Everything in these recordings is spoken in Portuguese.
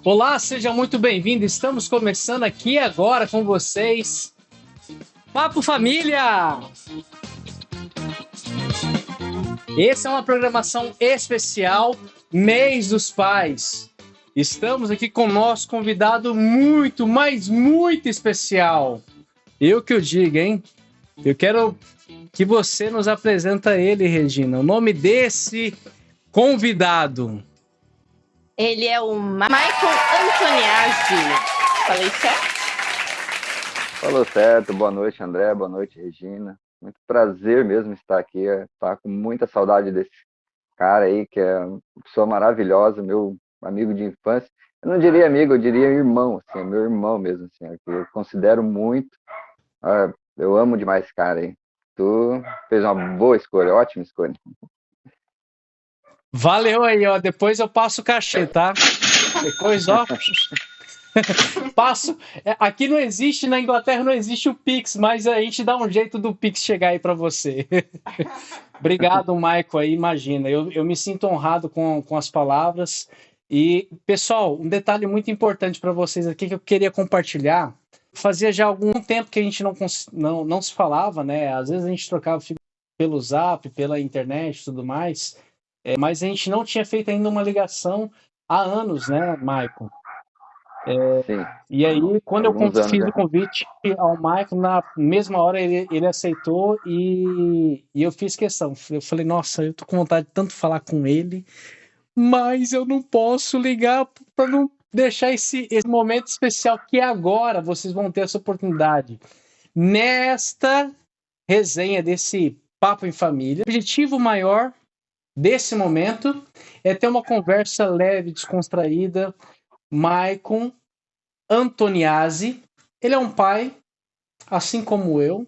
Olá, seja muito bem-vindo. Estamos começando aqui agora com vocês. Papo Família! Essa é uma programação especial, Mês dos Pais. Estamos aqui com o nosso convidado muito, mas muito especial. Eu que o diga, hein? Eu quero que você nos apresenta ele, Regina. O nome desse convidado. Ele é o Michael Antoniazzi. Falei certo? Falou certo. Boa noite, André. Boa noite, Regina. Muito prazer mesmo estar aqui. Tá com muita saudade desse cara aí, que é uma pessoa maravilhosa, meu amigo de infância. Eu não diria amigo, eu diria irmão, assim, meu irmão mesmo, assim, que eu considero muito. Eu amo demais esse cara aí. Tu fez uma boa escolha, ótima escolha. Valeu aí, ó. Depois eu passo o cachê, tá? Depois, ó. Passo. Aqui não existe, na Inglaterra não existe o Pix, mas a gente dá um jeito do Pix chegar aí para você. Obrigado, Michael. Aí, imagina. Eu me sinto honrado com as palavras. E, pessoal, um detalhe muito importante para vocês aqui que eu queria compartilhar. Fazia já algum tempo que a gente não se falava, né? Às vezes a gente trocava pelo Zap, pela internet e tudo mais. Mas a gente não tinha feito ainda uma ligação há anos, né, Michael? Sim. E aí, quando eu fiz já. o convite ao Michael, na mesma hora ele aceitou e eu fiz questão. Eu falei, nossa, eu tô com vontade de tanto falar com ele, mas eu não posso ligar para não deixar esse momento especial que agora vocês vão ter essa oportunidade. Nesta resenha desse Papo em Família, o objetivo maior desse momento é ter uma conversa leve, descontraída. Michael Antoniazzi, ele é um pai, assim como eu,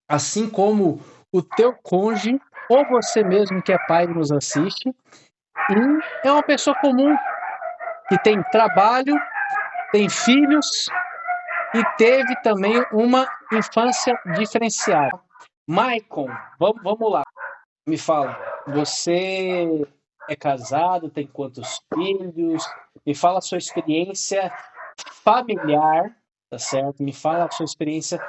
assim como o teu cônjuge, ou você mesmo que é pai e nos assiste, e é uma pessoa comum, que tem trabalho, tem filhos, e teve também uma infância diferenciada. Michael, vamos lá, me fala, você é casado, tem quantos filhos? Me fala a sua experiência familiar, tá certo? Me fala a sua experiência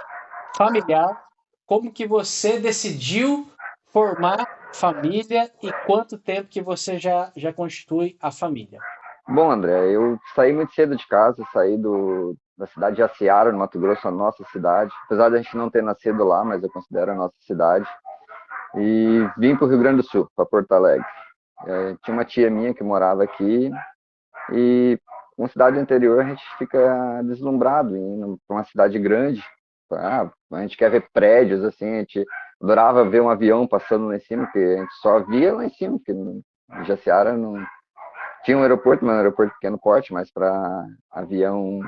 familiar, como que você decidiu formar família e quanto tempo que você já constitui a família? Bom, André, eu saí muito cedo de casa, saí da cidade de Jaciara, no Mato Grosso, a nossa cidade. Apesar de a gente não ter nascido lá, mas eu considero a nossa cidade. E vim para o Rio Grande do Sul, para Porto Alegre. Tinha uma tia minha que morava aqui e uma cidade interior a gente fica deslumbrado indo para uma cidade grande. A gente quer ver prédios, assim, a gente adorava ver um avião passando lá em cima, porque a gente só via lá em cima, porque em Jaciara não tinha um aeroporto, mas um aeroporto de pequeno porte, mas para avião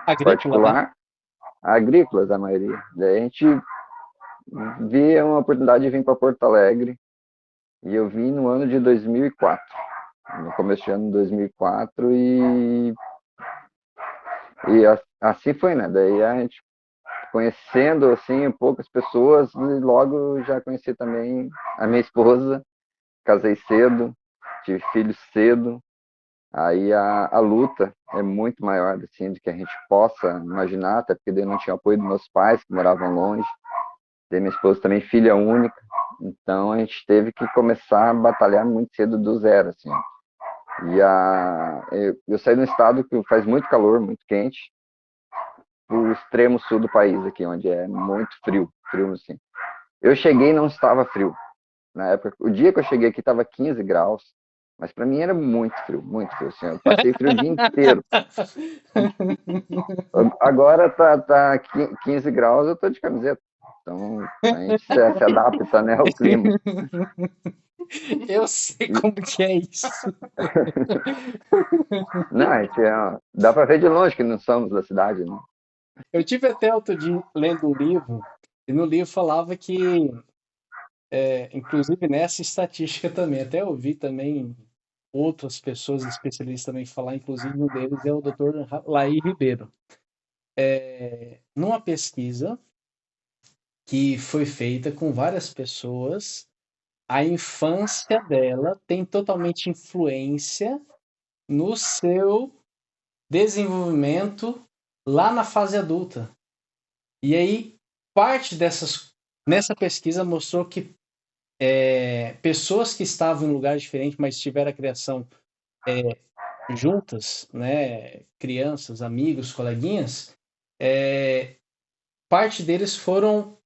Agrícola, particular, né? agrícolas a maioria. Daí a gente via uma oportunidade de vir para Porto Alegre e eu vim no ano de 2004. No começo do ano de 2004 e assim foi, né? Daí a gente conhecendo assim poucas pessoas e logo já conheci também a minha esposa, casei cedo, tive filhos cedo. Aí a luta é muito maior assim do que a gente possa imaginar, até porque daí não tinha apoio dos meus pais que moravam longe. Daí minha esposa também filha única, então a gente teve que começar a batalhar muito cedo do zero assim. Eu saí de um estado que faz muito calor, muito quente, o extremo sul do país aqui, onde é muito frio assim. Eu cheguei e não estava frio. Na época, o dia que eu cheguei aqui estava 15 graus. Mas para mim era muito frio, muito frio. Assim, eu passei frio o dia inteiro. Agora tá 15 graus, eu tô de camiseta. Então a gente se adapta, né, ao clima. Eu sei E, como que é isso. não, a gente dá para ver de longe que não somos da cidade, né? Eu tive até outro dia lendo um livro, e no livro falava que, inclusive nessa estatística também, até ouvi também outras pessoas especialistas também falar, inclusive um deles é o Dr. Laí Ribeiro. Numa pesquisa que foi feita com várias pessoas, a infância dela tem totalmente influência no seu desenvolvimento lá na fase adulta. E aí, parte nessa pesquisa mostrou que pessoas que estavam em lugares diferentes, mas tiveram a criação juntas, né, crianças, amigos, coleguinhas, parte deles foram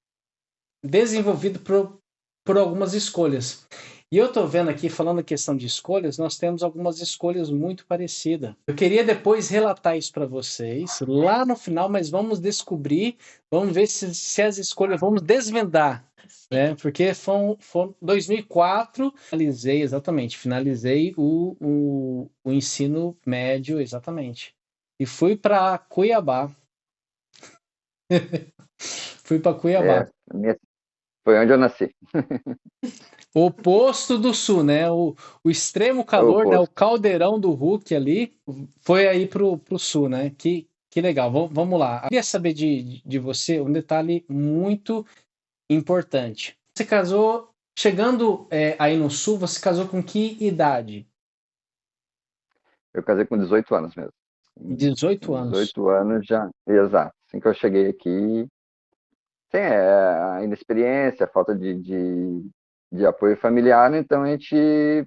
desenvolvidos por algumas escolhas. E eu estou vendo aqui, falando a questão de escolhas, nós temos algumas escolhas muito parecidas. Eu queria depois relatar isso para vocês, lá no final, mas vamos descobrir, vamos ver se as escolhas, vamos desvendar, né? Porque foi 2004, finalizei o ensino médio, exatamente. E fui para Cuiabá. Fui para Cuiabá. Foi onde eu nasci. O oposto do sul, né? O extremo É o calor, né? O oposto. caldeirão do Hulk ali foi aí pro sul, né? Que legal. Vamos lá. Eu queria saber de você um detalhe muito importante. Você casou, chegando aí no sul, você casou com que idade? Eu casei com 18 anos mesmo. 18 Com anos. 18 anos já, exato. Assim que eu cheguei aqui, tem a inexperiência, a falta de apoio familiar, então a gente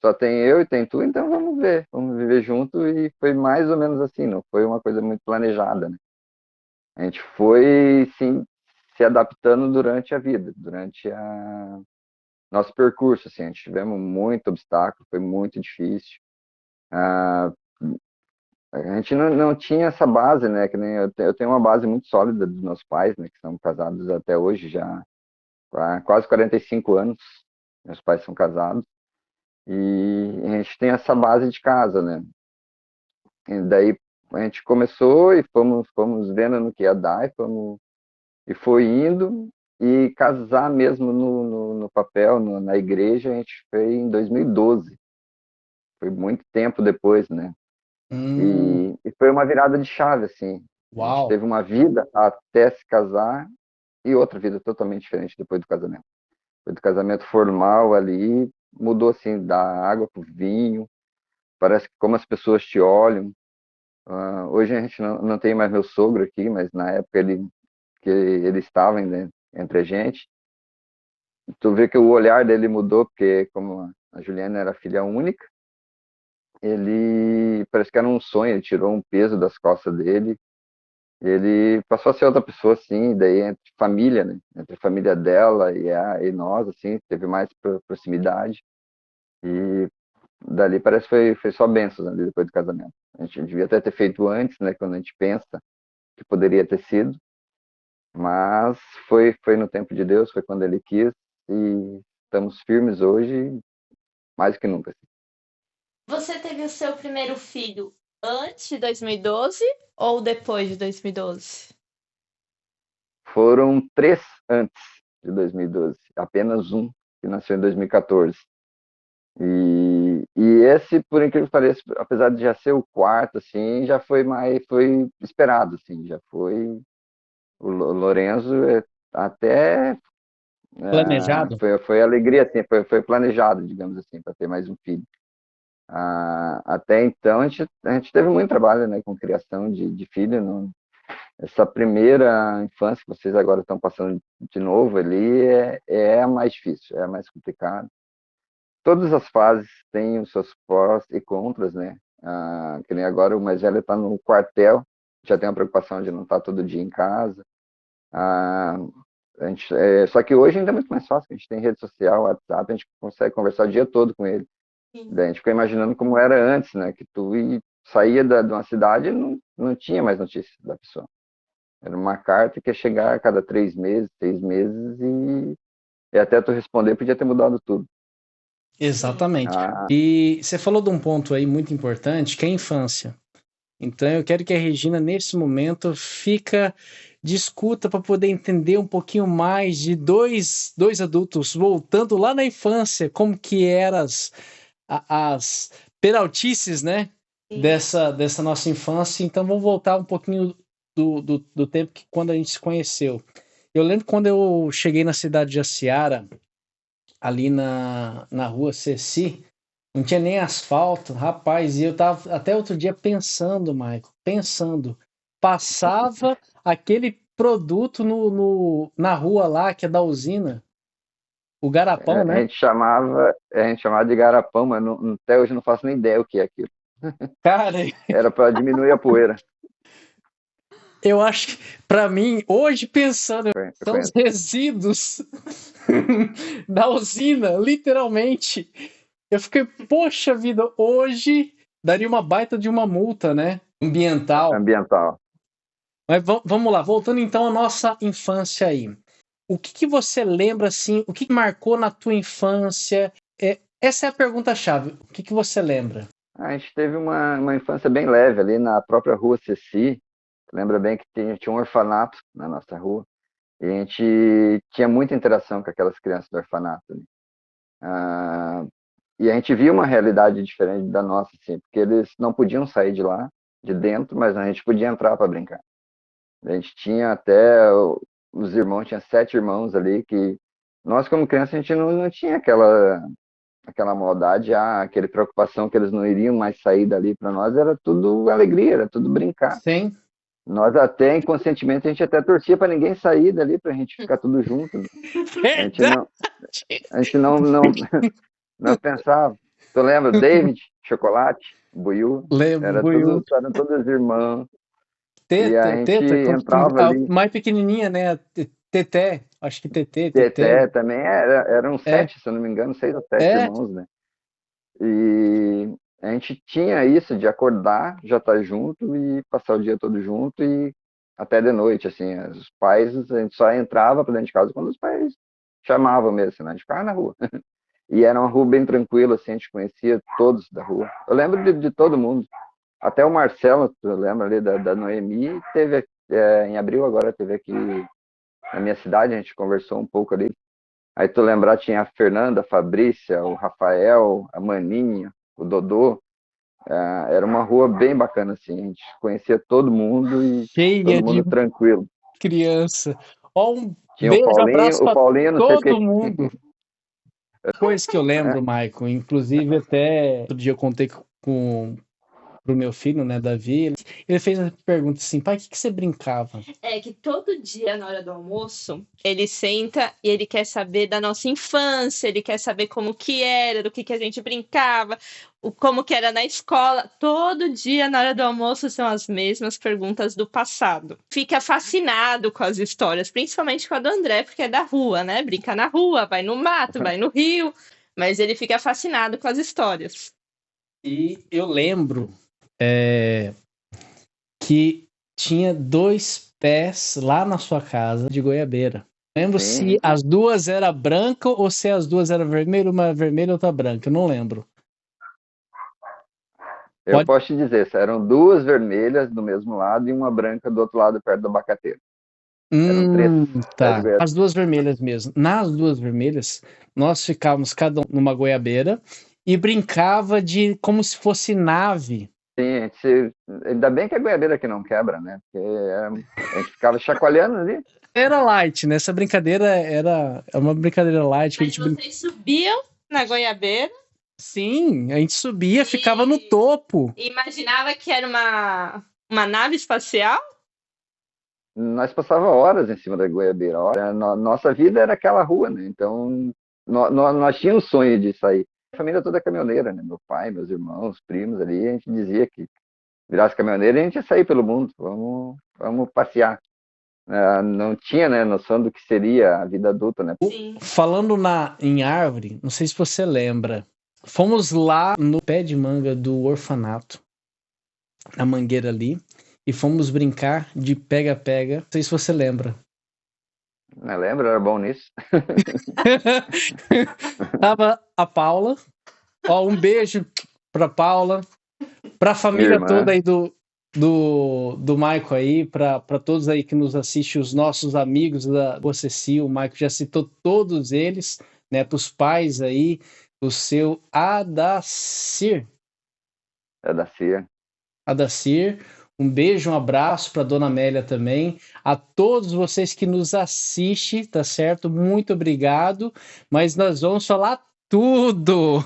só tem eu e tem tu, então vamos viver junto, e foi mais ou menos assim, não foi uma coisa muito planejada, né? A gente foi, sim, se adaptando durante a vida, durante nosso percurso, assim, a gente tivemos muito obstáculo, foi muito difícil. Ah, a gente não tinha essa base, né? Que nem eu tenho uma base muito sólida dos meus pais, né? Que são casados até hoje já há quase 45 anos. Meus pais são casados. E a gente tem essa base de casa, né? E daí a gente começou e fomos vendo no que ia dar e foi indo. E casar mesmo no papel, na igreja, a gente fez em 2012. Foi muito tempo depois, né? E foi uma virada de chave, assim. A gente Uau. teve uma vida até se casar e outra vida totalmente diferente depois do casamento. Depois do casamento formal ali, mudou, assim, da água pro vinho. Parece que como as pessoas te olham. Hoje a gente não tem mais meu sogro aqui, mas na época ele estava, né, entre a gente. Tu vê que o olhar dele mudou, porque como a Juliana era filha única, ele parece que era um sonho, ele tirou um peso das costas dele. Ele passou a ser outra pessoa, assim, daí entre família, né? Entre a família dela e nós, assim, teve mais proximidade. E dali parece que foi só bênçãos ali depois do casamento. A gente devia até ter feito antes, né? Quando a gente pensa que poderia ter sido. Mas foi no tempo de Deus, foi quando Ele quis. E estamos firmes hoje, mais que nunca. Você teve o seu primeiro filho antes de 2012 ou depois de 2012? Foram 3 antes de 2012. Apenas um, que nasceu em 2014. E esse, por incrível que pareça, apesar de já ser o quarto, assim, já foi esperado, assim, já foi o Lorenzo até Planejado? foi alegria, assim, foi planejado, digamos assim, para ter mais um filho. Até então a gente teve muito trabalho, né, com criação de filho. Essa primeira infância que vocês agora estão passando de novo ali é a mais difícil, é a mais complicada. Todas as fases têm os seus prós e contras, né? Que nem agora o mais velho está no quartel, já tem uma preocupação de não estar todo dia em casa. Ah, só que hoje ainda é muito mais fácil, a gente tem rede social, WhatsApp, a gente consegue conversar o dia todo com ele. Daí a gente ficou imaginando como era antes, né? Que saía de uma cidade e não tinha mais notícia da pessoa. Era uma carta que ia chegar a cada 3 meses, 6 meses, e até tu responder podia ter mudado tudo. Exatamente. Ah, E você falou de um ponto aí muito importante, que é a infância. Então eu quero que a Regina, nesse momento, discuta para poder entender um pouquinho mais de dois adultos voltando lá na infância, como que eram as peraltices, né? Sim. Dessa nossa infância. Então vamos voltar um pouquinho do tempo que quando a gente se conheceu. Eu lembro quando eu cheguei na cidade de Jaciara, ali na rua Ceci, não tinha nem asfalto, rapaz, e eu tava até outro dia pensando, Michael, passava aquele produto na rua lá, que é da usina, o garapão, a né? gente chamava de garapão, mas até hoje não faço nem ideia o que é aquilo. Cara, Era para diminuir a poeira. eu acho que, pra mim, hoje pensando, Eu são os conheço. resíduos da usina, literalmente. Eu fiquei, poxa vida, hoje daria uma baita de uma multa, né? Ambiental. Ambiental. Mas vamos lá, voltando então à nossa infância aí. O que você lembra, assim, o que marcou na tua infância? Essa é a pergunta-chave. O que você lembra? A gente teve uma infância bem leve ali na própria rua Ceci. Lembra bem que tinha um orfanato na nossa rua. E a gente tinha muita interação com aquelas crianças do orfanato ali. E a gente via uma realidade diferente da nossa, assim, porque eles não podiam sair de lá, de dentro, mas a gente podia entrar para brincar. A gente tinha até os irmãos, tinha 7 irmãos ali que nós como criança a gente não tinha aquela maldade, aquela preocupação que eles não iriam mais sair dali. Para nós era tudo alegria, era tudo brincar. Sim. Nós até inconscientemente a gente até torcia para ninguém sair dali para a gente ficar tudo junto. A gente não, a gente não pensava. Tu lembra? David, Chocolate, Buiu, Lembro, Buiú. eram todos irmãos. E a gente Teta, entrava a ali. mais pequenininha, né? A Teté, acho que Teté. Teté também eram É, 7, se eu não me engano, 6 ou 7 é, irmãos, né? E a gente tinha isso de acordar, já estar junto e passar o dia todo junto e até de noite, assim. Os pais, a gente só entrava para dentro de casa quando os pais chamavam mesmo, senão a gente ficava na rua. E era uma rua bem tranquila, assim, a gente conhecia todos da rua. Eu lembro de todo mundo. Até o Marcelo, tu lembra ali da Noemi, teve em abril agora, teve aqui na minha cidade, a gente conversou um pouco ali. Aí tu lembrar, tinha a Fernanda, a Fabrícia, o Rafael, a Maninha, o Dodô. Era uma rua bem bacana, assim. A gente conhecia todo mundo e cheia todo de mundo tranquilo. criança. Ó, um Tinha beijo, abraço O para Paulinho, não sei todo porque. mundo. Coisa que eu lembro, Michael, inclusive até outro dia eu contei pro meu filho, né, Davi, ele fez a pergunta assim, pai, o que você brincava? É que todo dia, na hora do almoço, ele senta e ele quer saber da nossa infância, ele quer saber como que era, do que a gente brincava, como que era na escola. Todo dia, na hora do almoço, são as mesmas perguntas do passado. Fica fascinado com as histórias, principalmente com a do André, porque é da rua, né? Brinca na rua, vai no mato, vai no rio, mas ele fica fascinado com as histórias. E eu lembro que tinha 2 pés lá na sua casa de goiabeira. Lembro Sim. se as duas eram brancas ou se as duas eram vermelhas, uma vermelha e outra branca. Eu não lembro. Eu posso te dizer, eram 2 vermelhas do mesmo lado e uma branca do outro lado, perto do abacateiro. Eram 3 pés de Tá. goiabeira. As duas vermelhas mesmo. Nas duas vermelhas, nós ficávamos cada um numa goiabeira e brincava de como se fosse nave. Sim, ainda bem que a goiabeira que não quebra, né? Porque a gente ficava chacoalhando ali. Era light, né? Essa brincadeira era uma brincadeira light. Que Mas a gente vocês subiam na goiabeira? Sim, a gente subia, ficava no topo. Imaginava que era uma nave espacial? Nós passava horas em cima da goiabeira. Nossa vida era aquela rua, né? Então, nós tínhamos o sonho de sair. A família toda é caminhoneira, né? Meu pai, meus irmãos, primos ali, a gente dizia que virasse caminhoneiro e a gente ia sair pelo mundo. Vamos passear. Não tinha, né, noção do que seria a vida adulta, né? Sim. Falando em árvore, não sei se você lembra, Fomos lá no pé de manga do orfanato, na mangueira ali, e fomos brincar de pega-pega. Não sei se você lembra. Não lembro, era bom nisso. Tava a Paula. Ó, um beijo pra Paula, pra Minha família toda irmã. aí do Maico aí, pra todos aí que nos assistem, os nossos amigos da Ceci, o Maico já citou todos eles, né? Pros pais aí, o seu É da CIA. Adacir. Um beijo, um abraço para Dona Amélia também. A todos vocês que nos assistem, tá certo? Muito obrigado. Mas nós vamos falar tudo.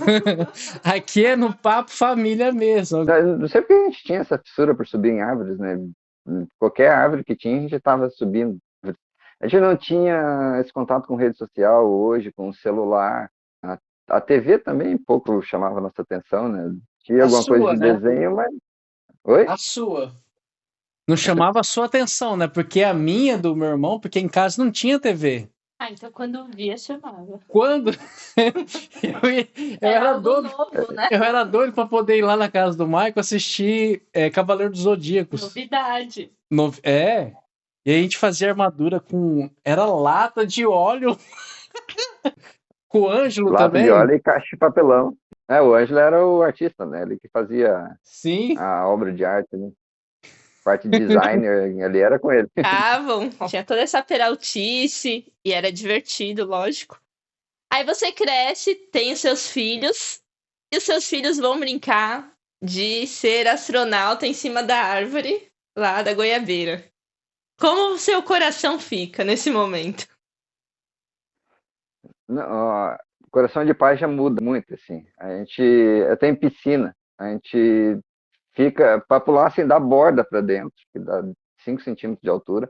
Aqui é no Papo Família mesmo. Não sei porque a gente tinha essa fissura por subir em árvores, né? Qualquer árvore que tinha, a gente estava subindo. A gente não tinha esse contato com rede social hoje, com o celular. A TV também pouco chamava a nossa atenção, né? Tinha A alguma coisa sua, de né? desenho, mas. Oi? A sua. Não chamava a sua atenção, né? Porque a minha do meu irmão, porque em casa não tinha TV. Ah, então quando via, chamava. Quando eu Era era algo doido, novo, né? eu era doido para poder ir lá na casa do Michael assistir Cavaleiro dos Zodíacos. Novidade. É. E a gente fazia armadura com. Era lata de óleo. Com o Ângelo Lata de também. óleo e caixa de papelão. O Ângelo era o artista, né? Ele que fazia Sim. a obra de arte, né? Parte de designer ali era com ele. Ficavam, tinha toda essa peraltice e era divertido, lógico. Aí você cresce, tem os seus filhos, e os seus filhos vão brincar de ser astronauta em cima da árvore lá da goiabeira. Como o seu coração fica nesse momento? Não, ó, coração de pai já muda muito, assim. Eu tenho piscina, a gente fica, para pular assim, da borda para dentro, que dá 5 centímetros de altura.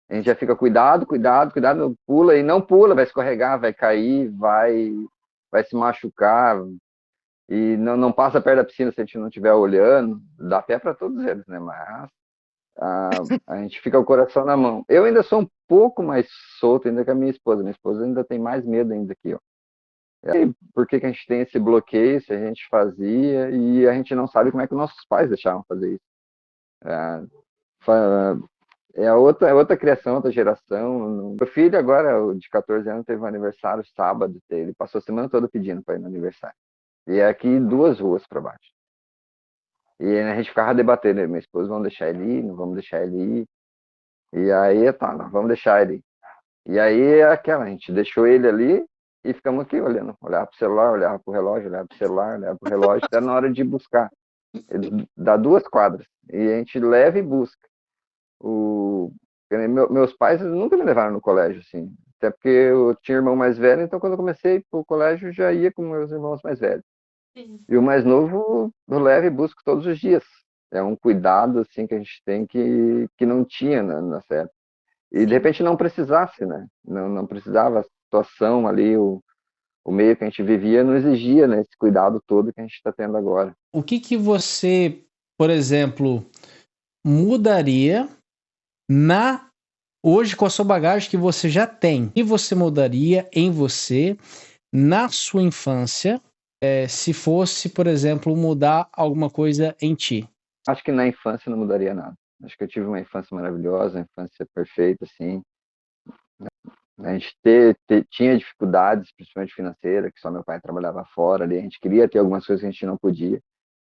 A gente já fica, cuidado, cuidado, cuidado, não pula, e não pula, vai escorregar, vai cair, vai se machucar, e não passa perto da piscina se a gente não estiver olhando. Dá pé para todos eles, né? Mas a gente fica com o coração na mão. Eu ainda sou um pouco mais solto ainda que a minha esposa. Minha esposa ainda tem mais medo ainda que eu. E aí, por que que a gente tem esse bloqueio se a gente fazia e a gente não sabe como é que nossos pais deixavam fazer isso? É outra criação, outra geração. Meu filho agora, o de 14 anos, teve um aniversário sábado. Ele passou a semana toda pedindo para ir no aniversário. E é aqui 2 ruas para baixo. E a gente ficava debatendo, minha esposa, vamos deixar ele ir, não vamos deixar ele ir. E aí, tá, não, vamos deixar ele ir. E aí é aquela, a gente deixou ele ali e ficamos aqui olhando, olhava pro celular, olhava pro relógio, olhava pro celular, olhava pro relógio, até na hora de buscar. Ele dá 2 quadras e a gente leva e busca. Meus pais nunca me levaram no colégio, assim, até porque eu tinha irmão mais velho, então quando eu comecei pro colégio já ia com meus irmãos mais velhos. Sim. E o mais novo eu levo e busco todos os dias. É um cuidado assim que a gente tem que não tinha nessa época. E de repente não precisasse, né? Não precisava, a situação ali, o meio que a gente vivia não exigia, né, esse cuidado todo que a gente está tendo agora. O que você, por exemplo, mudaria na hoje com a sua bagagem que você já tem? E você mudaria em você na sua infância, se fosse, por exemplo, mudar alguma coisa em ti? Acho que na infância não mudaria nada. Acho que eu tive uma infância maravilhosa, uma infância perfeita, assim. A gente tinha dificuldades, principalmente financeira, que só meu pai trabalhava fora ali. A gente queria ter algumas coisas que a gente não podia,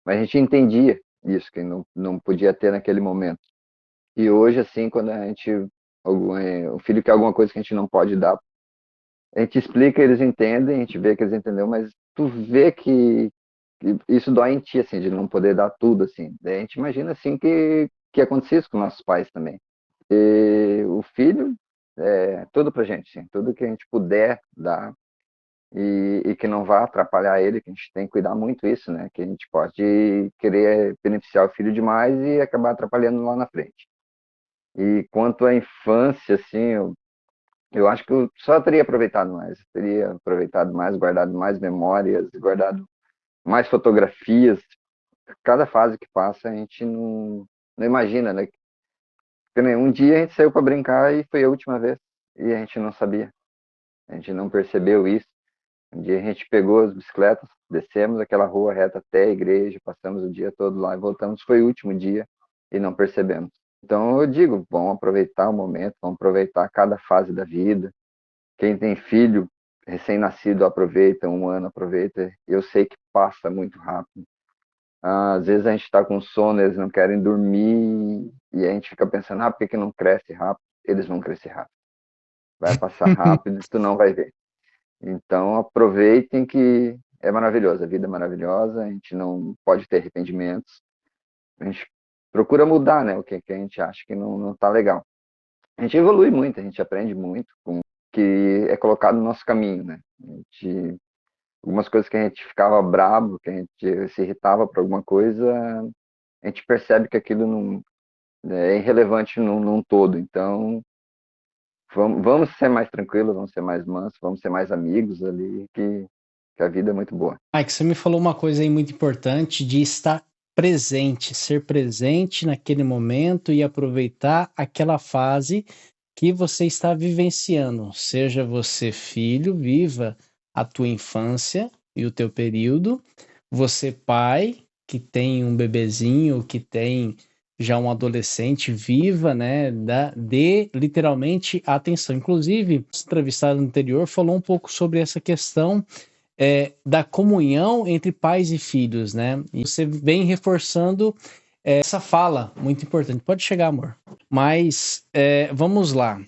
mas a gente entendia isso, que não podia ter naquele momento. E hoje, assim, quando a gente, o filho quer alguma coisa que a gente não pode dar, a gente explica, eles entendem, a gente vê que eles entenderam, mas tu vê que isso dói em ti, assim, de não poder dar tudo, assim. Daí a gente imagina, assim, que acontecia isso com nossos pais também. E o filho é tudo pra gente, assim, tudo que a gente puder dar e que não vá atrapalhar ele, que a gente tem que cuidar muito isso, né? Que a gente pode querer beneficiar o filho demais e acabar atrapalhando lá na frente. E quanto à infância, assim, eu acho que eu só teria aproveitado mais, teria aproveitado mais, guardado mais memórias, guardado mais fotografias. Cada fase que passa a gente não imagina, né? Porque, né, um dia a gente saiu para brincar e foi a última vez e a gente não sabia, a gente não percebeu isso. Um dia a gente pegou as bicicletas, descemos aquela rua reta até a igreja, passamos o dia todo lá e voltamos. Foi o último dia e não percebemos. Então eu digo, vamos aproveitar o momento, vamos aproveitar cada fase da vida. Quem tem filho recém-nascido aproveita, 1 ano aproveita. Eu sei que passa muito rápido. Às vezes a gente está com sono, eles não querem dormir e a gente fica pensando, por que não cresce rápido? Eles vão crescer rápido. Vai passar rápido e tu não vai ver. Então aproveitem que é maravilhoso, a vida é maravilhosa, a gente não pode ter arrependimentos. A gente procura mudar, né, o que a gente acha que não tá legal. A gente evolui muito, a gente aprende muito com o que é colocado no nosso caminho, né? Algumas coisas que a gente ficava bravo, que a gente se irritava por alguma coisa, a gente percebe que aquilo não é irrelevante num todo. Então, vamos ser mais tranquilos, vamos ser mais mansos, vamos ser mais amigos ali, que a vida é muito boa. Mike, você me falou uma coisa aí muito importante de estar presente, ser presente naquele momento e aproveitar aquela fase que você está vivenciando. Seja você filho, viva a tua infância e o teu período. Você pai, que tem um bebezinho, que tem já um adolescente, viva, né? Dê literalmente atenção. Inclusive, o entrevistado anterior falou um pouco sobre essa questão da comunhão entre pais e filhos, né? E você vem reforçando essa fala muito importante. Pode chegar, amor. Mas vamos lá.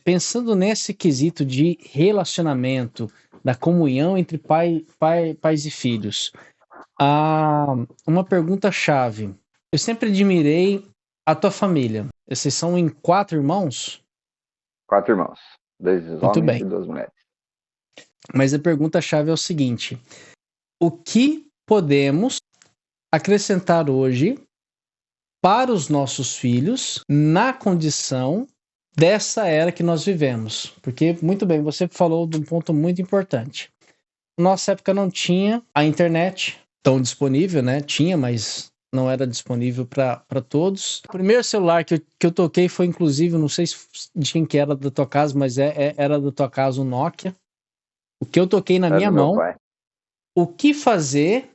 Pensando nesse quesito de relacionamento, da comunhão entre pais e filhos, uma pergunta-chave. Eu sempre admirei a tua família. Vocês são em 4 irmãos? 4 irmãos, 2 Muito homens bem. e 2 mulheres. Mas a pergunta-chave é o seguinte: o que podemos acrescentar hoje para os nossos filhos na condição dessa era que nós vivemos? Porque, muito bem, você falou de um ponto muito importante. Nossa época não tinha a internet tão disponível, né? Tinha, mas não era disponível para todos. O primeiro celular que eu toquei foi, inclusive, não sei de quem que era da tua casa, mas era da tua casa, o Nokia. O que eu toquei na minha mão. O que fazer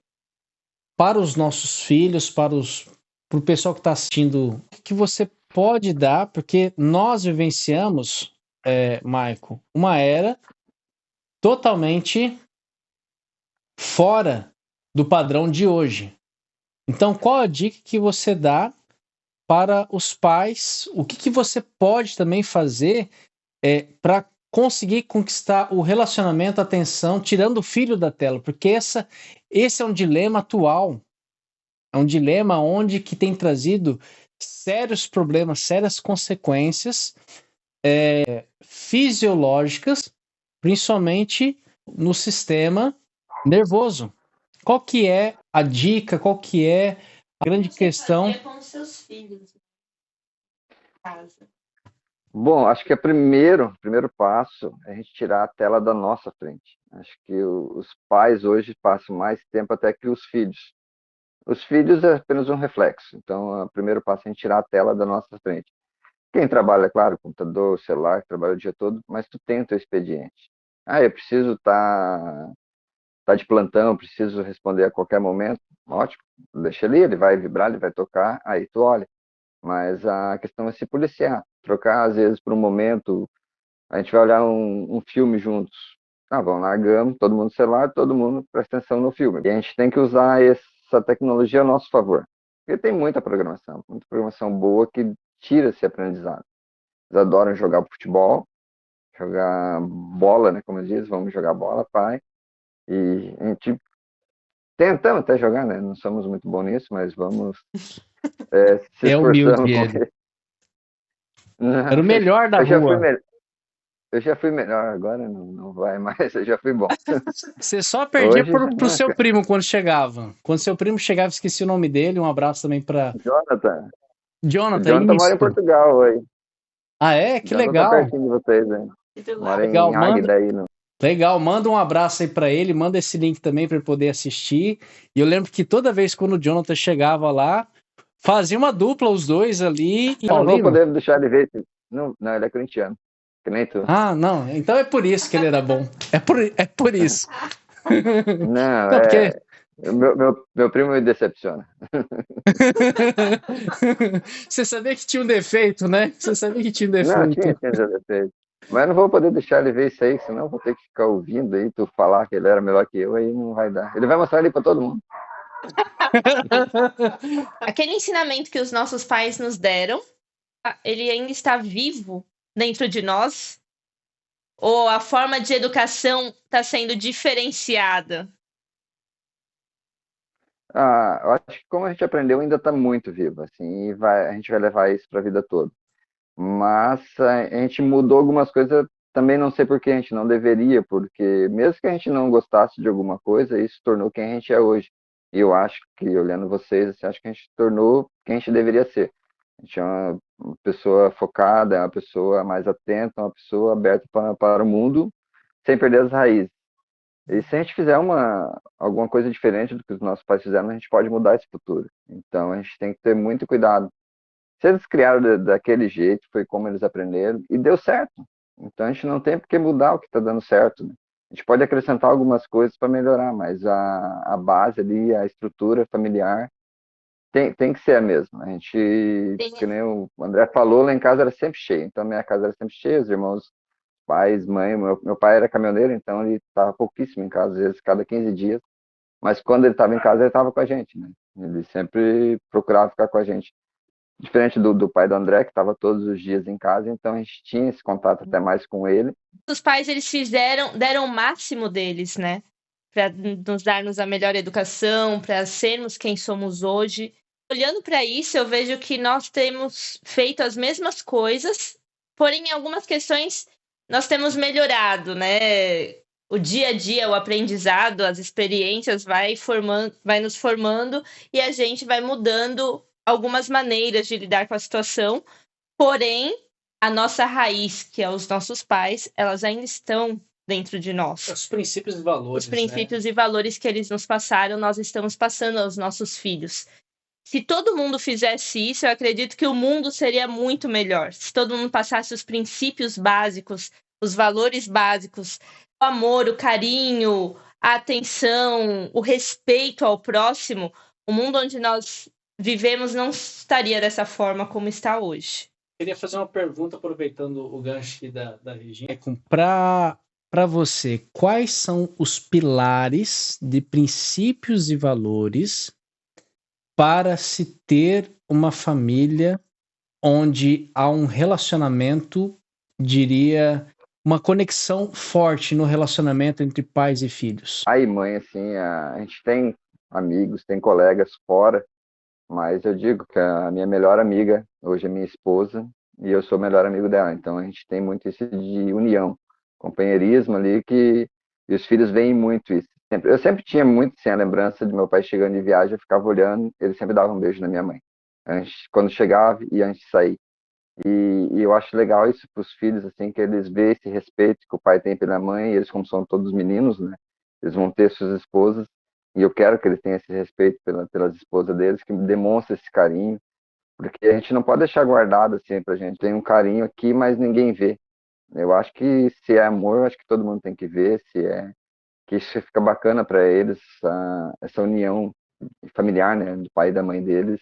para os nossos filhos, para o pessoal que está assistindo, o que você pode dar, porque nós vivenciamos, Maico, uma era totalmente fora do padrão de hoje. Então, qual a dica que você dá para os pais? O que você pode também fazer para conseguir conquistar o relacionamento, a atenção, tirando o filho da tela? Porque esse é um dilema atual. É um dilema onde que tem trazido sérios problemas, sérias consequências fisiológicas, principalmente no sistema nervoso. Qual que é a dica? Qual que é a grande questão? Com seus filhos em casa. Bom, acho que o primeiro passo é a gente tirar a tela da nossa frente. Acho que os pais hoje passam mais tempo até que os filhos. Os filhos é apenas um reflexo. Então, o primeiro passo é a gente tirar a tela da nossa frente. Quem trabalha, claro, computador, celular, trabalha o dia todo, mas tu tem o teu expediente. Eu preciso estar de plantão, preciso responder a qualquer momento. Ótimo, deixa ali, ele vai vibrar, ele vai tocar, aí tu olha. Mas a questão é se policiar, trocar às vezes por um momento, a gente vai olhar um filme juntos. Vamos, largamos, todo mundo no celular, todo mundo presta atenção no filme. E a gente tem que usar essa tecnologia a nosso favor. Porque tem muita programação boa que tira esse aprendizado. Eles adoram jogar futebol, jogar bola, né, como diz, vamos jogar bola, pai. E a gente tentamos até jogar, né? Não somos muito bons nisso, mas vamos se esforçando com ele. Era o melhor da rua. Eu já fui melhor, agora não vai mais, eu já fui bom. Você só perdia pro seu primo quando chegava. Quando seu primo chegava, esqueci o nome dele, um abraço também para Jonathan. Jonathan mora em Portugal hoje. Que Jonathan legal. Tá pertinho de vocês, né? Mora legal, em Águeda aí. Legal, manda um abraço aí para ele, manda esse link também para ele poder assistir. E eu lembro que toda vez quando o Jonathan chegava lá, fazia uma dupla os dois ali. Eu não vou poder deixar ele ver. Não, ele é corintiano. que nem tu. Ah, não. Então é por isso que ele era bom. É por isso. Não, Não, porque meu primo me decepciona. você sabia que tinha um defeito, né? Você sabia que tinha um Não, defeito. tinha já defeito. Mas eu não vou poder deixar ele ver isso aí, senão eu vou ter que ficar ouvindo aí, tu falar que ele era melhor que eu, aí não vai dar. Ele vai mostrar ele pra todo mundo. Aquele ensinamento que os nossos pais nos deram, ele ainda está vivo dentro de nós? Ou a forma de educação está sendo diferenciada? Ah, eu acho que como a gente aprendeu, ainda está muito vivo, assim, e a gente vai levar isso para a vida toda. Mas a gente mudou algumas coisas, também não sei por que a gente não deveria, porque mesmo que a gente não gostasse de alguma coisa, isso tornou quem a gente é hoje. E eu acho que, olhando vocês, assim, acho que a gente tornou quem a gente deveria ser. A gente é uma pessoa focada, é uma pessoa mais atenta, uma pessoa aberta para o mundo, sem perder as raízes. E se a gente fizer alguma coisa diferente do que os nossos pais fizeram, a gente pode mudar esse futuro. Então a gente tem que ter muito cuidado. Se eles criaram daquele jeito, foi como eles aprenderam, e deu certo. Então a gente não tem por que mudar o que está dando certo, né? A gente pode acrescentar algumas coisas para melhorar, mas a base ali, a estrutura familiar, tem que ser a mesma. A gente, que nem o André falou, lá em casa era sempre cheio. Então minha casa era sempre cheia, os irmãos, pais, mãe. Meu pai era caminhoneiro, então ele estava pouquíssimo em casa, às vezes cada 15 dias. Mas quando ele estava em casa, ele estava com a gente, né? Ele sempre procurava ficar com a gente. Diferente do pai do André, que estava todos os dias em casa, então a gente tinha esse contato até mais com ele. Os pais, eles deram o máximo deles, né? Para nos darmos a melhor educação, para sermos quem somos hoje. Olhando para isso, eu vejo que nós temos feito as mesmas coisas, porém, em algumas questões, nós temos melhorado, né? O dia a dia, o aprendizado, as experiências vai nos formando e a gente vai mudando algumas maneiras de lidar com a situação. Porém, a nossa raiz, que é os nossos pais, elas ainda estão dentro de nós. Os princípios e valores. Os princípios e valores que eles nos passaram, nós estamos passando aos nossos filhos. Se todo mundo fizesse isso, eu acredito que o mundo seria muito melhor. Se todo mundo passasse os princípios básicos, os valores básicos, o amor, o carinho, a atenção, o respeito ao próximo, o mundo onde nós vivemos não estaria dessa forma como está hoje. Queria fazer uma pergunta, aproveitando o gancho aqui da Regina. Para você, quais são os pilares de princípios e valores para se ter uma família onde há um relacionamento, diria, uma conexão forte no relacionamento entre pais e filhos? Pai e mãe, assim, a gente tem amigos, tem colegas fora, mas eu digo que a minha melhor amiga hoje é minha esposa e eu sou o melhor amigo dela. Então a gente tem muito isso de união, companheirismo ali, que e os filhos veem muito isso. Eu sempre tinha muito assim, a lembrança de meu pai chegando de viagem, eu ficava olhando, ele sempre dava um beijo na minha mãe, antes, quando chegava e antes de sair. E eu acho legal isso para os filhos, assim, que eles veem esse respeito que o pai tem pela mãe, e eles, como são todos meninos, né, eles vão ter suas esposas, e eu quero que eles tenham esse respeito pelas esposas deles, que demonstrem esse carinho, porque a gente não pode deixar guardado assim pra gente. Tem um carinho aqui, mas ninguém vê. Eu acho que se é amor, eu acho que todo mundo tem que ver, se é que isso fica bacana para eles, essa união familiar, né, do pai e da mãe deles,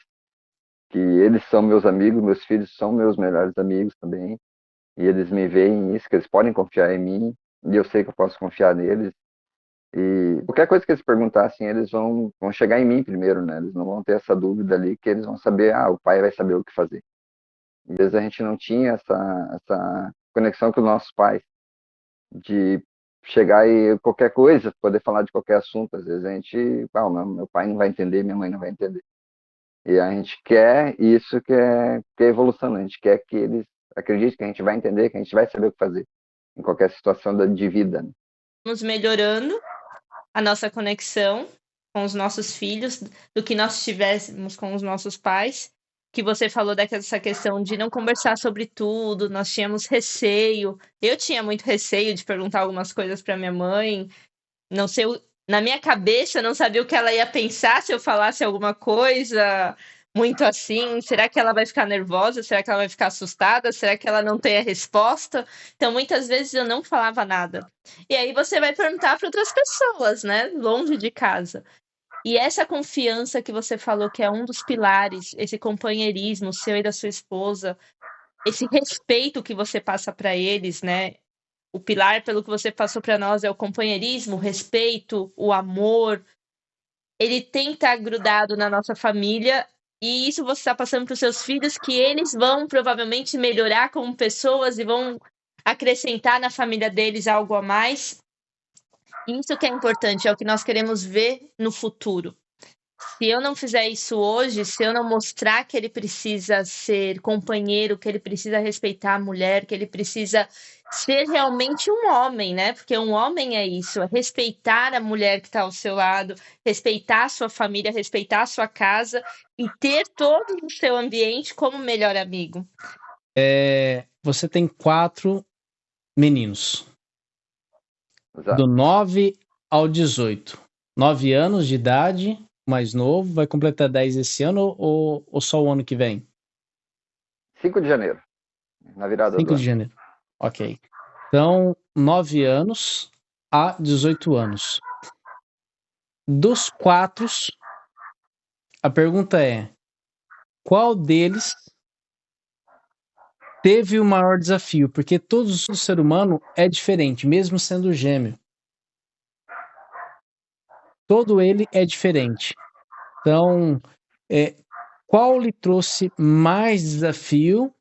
que eles são meus amigos, meus filhos são meus melhores amigos também, e eles me veem isso, que eles podem confiar em mim, e eu sei que eu posso confiar neles. E qualquer coisa que eles perguntassem, eles vão chegar em mim primeiro, né? Eles não vão ter essa dúvida ali, que eles vão saber, o pai vai saber o que fazer. E às vezes a gente não tinha essa conexão com os nossos pais, de chegar e qualquer coisa, poder falar de qualquer assunto. Às vezes a gente, meu pai não vai entender, minha mãe não vai entender. E a gente quer isso que é evolução, né? A gente quer que eles acreditem que a gente vai entender, que a gente vai saber o que fazer em qualquer situação de vida, né? Estamos melhorando a nossa conexão com os nossos filhos do que nós tivéssemos com os nossos pais. Que você falou dessa questão de não conversar sobre tudo, nós tínhamos receio. Eu tinha muito receio de perguntar algumas coisas para minha mãe. Não sei, na minha cabeça, eu não sabia o que ela ia pensar se eu falasse alguma coisa. muito assim? Será que ela vai ficar nervosa? Será que ela vai ficar assustada? Será que ela não tem a resposta? Então, muitas vezes eu não falava nada. E aí você vai perguntar para outras pessoas, né? Longe de casa. E essa confiança que você falou que é um dos pilares, esse companheirismo seu e da sua esposa, esse respeito que você passa para eles, né? O pilar pelo que você passou para nós é o companheirismo, o respeito, o amor. Ele tem que estar grudado na nossa família. E isso você está passando para os seus filhos, que eles vão provavelmente melhorar como pessoas e vão acrescentar na família deles algo a mais. Isso que é importante, é o que nós queremos ver no futuro. Se eu não fizer isso hoje, se eu não mostrar que ele precisa ser companheiro, que ele precisa respeitar a mulher, que ele precisa ser realmente um homem, né? Porque um homem é isso, é respeitar a mulher que está ao seu lado, respeitar a sua família, respeitar a sua casa e ter todo o seu ambiente como melhor amigo. Você tem 4 meninos, Exato. do 9 ao 18. 9 anos de idade, mais novo, vai completar 10 esse ano ou só o ano que vem? 5 de janeiro, na virada 5 do de ano. janeiro. Ok. Então, 9 anos a 18 anos. Dos 4, a pergunta é: qual deles teve o maior desafio? Porque todo ser humano é diferente, mesmo sendo gêmeo. Todo ele é diferente. Então, qual lhe trouxe mais desafio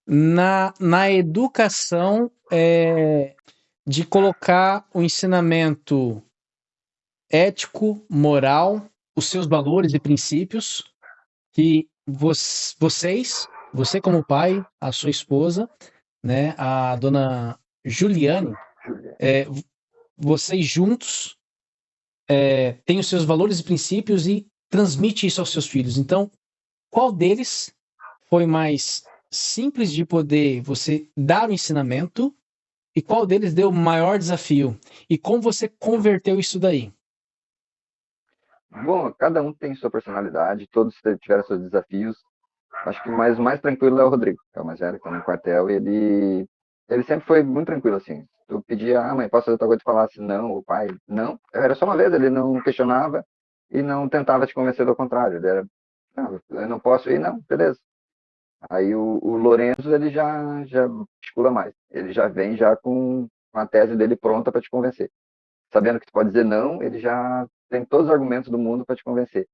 na educação de colocar o ensinamento ético, moral, os seus valores e princípios que você como pai, a sua esposa, né, a dona Juliane, vocês juntos têm os seus valores e princípios e transmite isso aos seus filhos. Então, qual deles foi mais simples de poder você dar o ensinamento e qual deles deu o maior desafio? E como você converteu isso daí? Bom, cada um tem sua personalidade, todos tiveram seus desafios. Acho que o mais tranquilo é o Rodrigo, que é o mais velho, que tá no quartel, e ele sempre foi muito tranquilo, assim. Tu pedia, mãe, posso fazer tal coisa? Tu falasse não, o pai, não. Era só uma vez, ele não questionava e não tentava te convencer do contrário. Ele era, não, eu não posso ir, não, beleza. Aí o Lorenzo, ele já articula mais. Ele já vem já com a tese dele pronta para te convencer. Sabendo que tu pode dizer não, ele já tem todos os argumentos do mundo para te convencer